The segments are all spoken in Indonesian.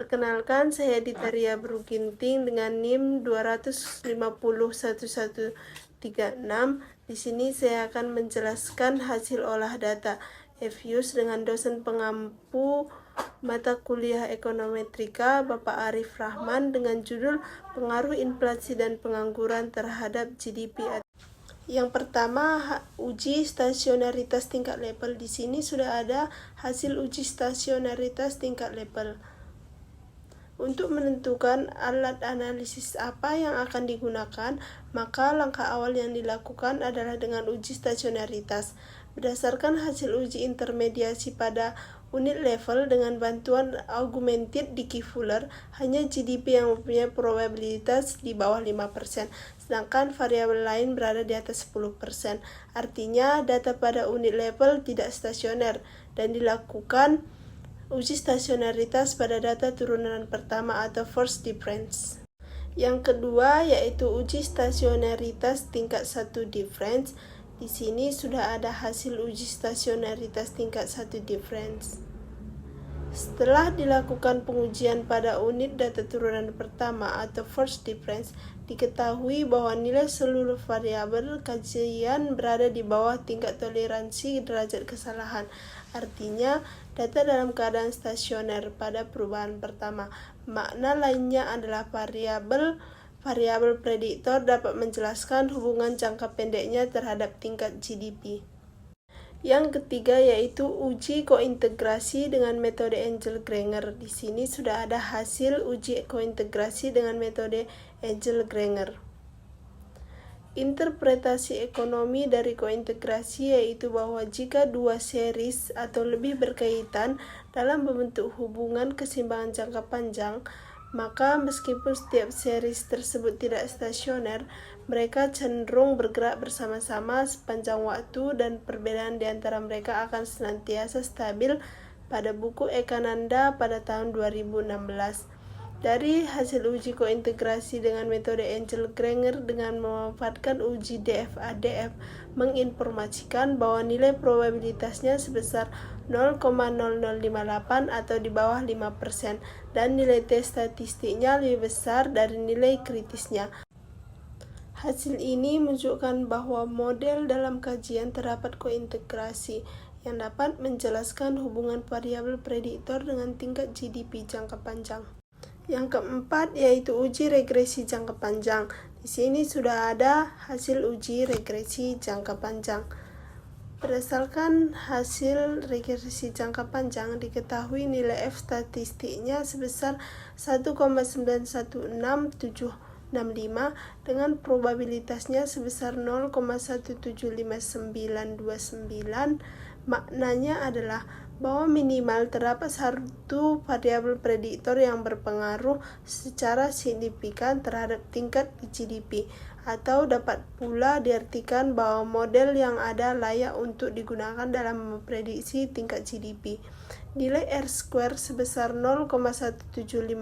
Perkenalkan, saya Ditaria Bruginting dengan NIM 2501136. Di sini saya akan menjelaskan hasil olah data FUS dengan dosen pengampu mata kuliah ekonometrika Bapak Arif Rahman dengan judul Pengaruh Inflasi dan Pengangguran terhadap GDP. Yang pertama, uji stasionaritas tingkat level. Di sini sudah ada hasil uji stasionaritas tingkat level. Untuk menentukan alat analisis apa yang akan digunakan, maka langkah awal yang dilakukan adalah dengan uji stasionaritas. Berdasarkan hasil uji intermediasi pada unit level dengan bantuan augmented Dickey Fuller, hanya GDP yang mempunyai probabilitas di bawah 5%, sedangkan variabel lain berada di atas 10%. Artinya, data pada unit level tidak stasioner dan dilakukan uji stasionaritas pada data turunan pertama atau first difference. Yang kedua yaitu uji stasionaritas tingkat 1 difference. Di sini sudah ada hasil uji stasionaritas tingkat 1 difference. Setelah dilakukan pengujian pada unit data turunan pertama atau first difference, diketahui bahwa nilai seluruh variabel kajian berada di bawah tingkat toleransi derajat kesalahan. Artinya, data dalam keadaan stasioner pada perubahan pertama. Makna lainnya adalah variabel prediktor dapat menjelaskan hubungan jangka pendeknya terhadap tingkat GDP. Yang ketiga yaitu uji kointegrasi dengan metode Engel-Granger. Di sini sudah ada hasil uji kointegrasi dengan metode Engel-Granger. Interpretasi ekonomi dari kointegrasi yaitu bahwa jika dua series atau lebih berkaitan dalam membentuk hubungan keseimbangan jangka panjang, maka meskipun setiap series tersebut tidak stasioner, mereka cenderung bergerak bersama-sama sepanjang waktu dan perbedaan di antara mereka akan senantiasa stabil pada buku Ekananda pada tahun 2016. Dari hasil uji kointegrasi dengan metode Engel-Granger dengan memanfaatkan uji DFA-DF menginformasikan bahwa nilai probabilitasnya sebesar 0,0058 atau di bawah 5% dan nilai T statistiknya lebih besar dari nilai kritisnya. Hasil ini menunjukkan bahwa model dalam kajian terdapat kointegrasi yang dapat menjelaskan hubungan variabel prediktor dengan tingkat GDP jangka panjang. Yang keempat yaitu uji regresi jangka panjang. Di sini sudah ada hasil uji regresi jangka panjang. Berdasarkan hasil regresi jangka panjang, diketahui nilai F statistiknya sebesar 1,916765 dengan probabilitasnya sebesar 0,17599. Maknanya adalah bahwa minimal terdapat satu variabel prediktor yang berpengaruh secara signifikan terhadap tingkat GDP, atau dapat pula diartikan bahwa model yang ada layak untuk digunakan dalam memprediksi tingkat GDP. Nilai R-square sebesar 0,175580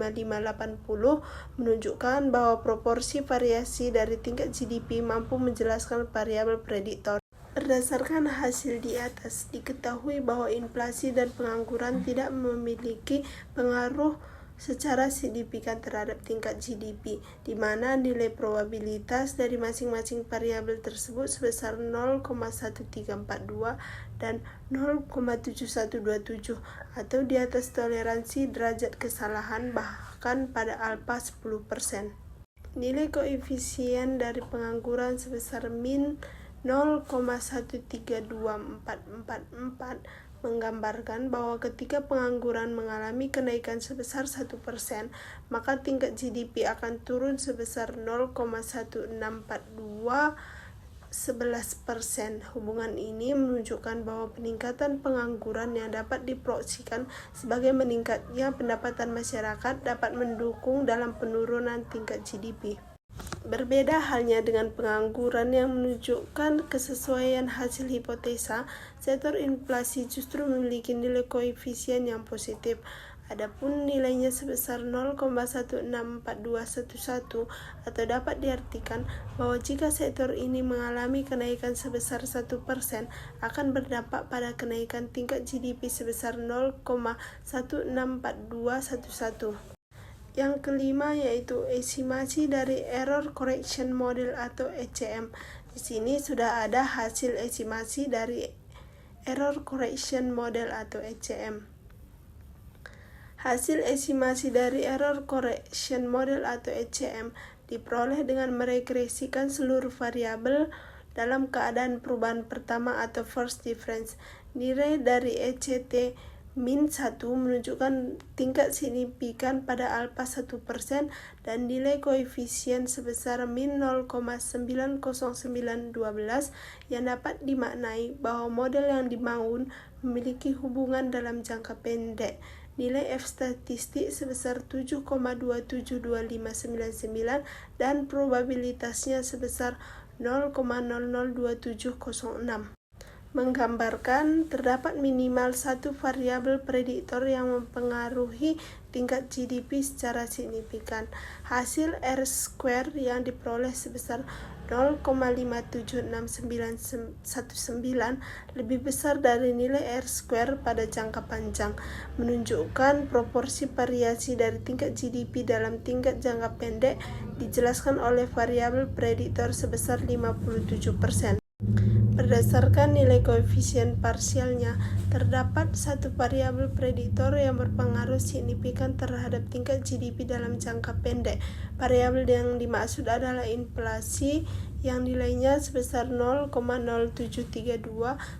menunjukkan bahwa proporsi variasi dari tingkat GDP mampu menjelaskan variabel prediktor. Berdasarkan hasil di atas, diketahui bahwa inflasi dan pengangguran tidak memiliki pengaruh secara signifikan terhadap tingkat GDP, di mana nilai probabilitas dari masing-masing variabel tersebut sebesar 0,1342 dan 0,7127 atau di atas toleransi derajat kesalahan bahkan pada alfa 10%. Nilai koefisien dari pengangguran sebesar min 0,132444 menggambarkan bahwa ketika pengangguran mengalami kenaikan sebesar 1%, maka tingkat GDP akan turun sebesar 0,1642 11%. Hubungan ini menunjukkan bahwa peningkatan pengangguran yang dapat diproyeksikan sebagai meningkatnya pendapatan masyarakat dapat mendukung dalam penurunan tingkat GDP. Berbeda halnya dengan pengangguran yang menunjukkan kesesuaian hasil hipotesa, sektor inflasi justru memiliki nilai koefisien yang positif. Adapun nilainya sebesar 0,164211 atau dapat diartikan bahwa jika sektor ini mengalami kenaikan sebesar 1% akan berdampak pada kenaikan tingkat GDP sebesar 0,164211. Yang kelima yaitu estimasi dari Error Correction Model atau ECM. Di sini sudah ada hasil estimasi dari Error Correction Model atau ECM. Hasil estimasi dari Error Correction Model atau ECM diperoleh dengan meregresikan seluruh variabel dalam keadaan perubahan pertama atau first difference. Nilai dari ECT min 1 menunjukkan tingkat signifikan pada alfa 1% dan nilai koefisien sebesar min 0,90912 yang dapat dimaknai bahwa model yang dibangun memiliki hubungan dalam jangka pendek. Nilai F statistik sebesar 7,272599 dan probabilitasnya sebesar 0,002706. Menggambarkan terdapat minimal satu variabel prediktor yang mempengaruhi tingkat GDP secara signifikan. Hasil R-square yang diperoleh sebesar 0,576919 lebih besar dari nilai R-square pada jangka panjang, menunjukkan proporsi variasi dari tingkat GDP dalam tingkat jangka pendek dijelaskan oleh variabel prediktor sebesar 57%. Berdasarkan nilai koefisien parsialnya, terdapat satu variabel prediktor yang berpengaruh signifikan terhadap tingkat GDP dalam jangka pendek. Variabel yang dimaksud adalah inflasi yang nilainya sebesar 0,0732,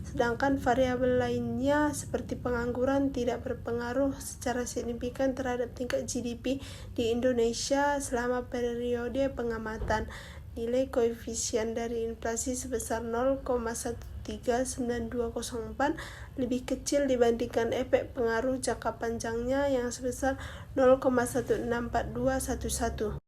sedangkan variabel lainnya seperti pengangguran tidak berpengaruh secara signifikan terhadap tingkat GDP di Indonesia selama periode pengamatan. Nilai koefisien dari inflasi sebesar 0,139204 lebih kecil dibandingkan efek pengaruh jangka panjangnya yang sebesar 0,164211.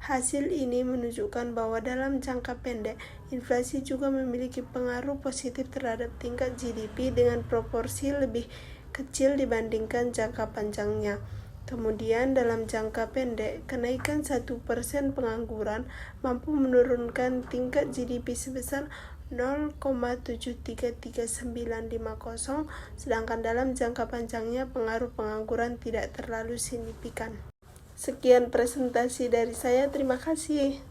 Hasil ini menunjukkan bahwa dalam jangka pendek, inflasi juga memiliki pengaruh positif terhadap tingkat GDP dengan proporsi lebih kecil dibandingkan jangka panjangnya. Kemudian dalam jangka pendek, kenaikan 1% pengangguran mampu menurunkan tingkat GDP sebesar 0,733950, sedangkan dalam jangka panjangnya pengaruh pengangguran tidak terlalu signifikan. Sekian presentasi dari saya, terima kasih.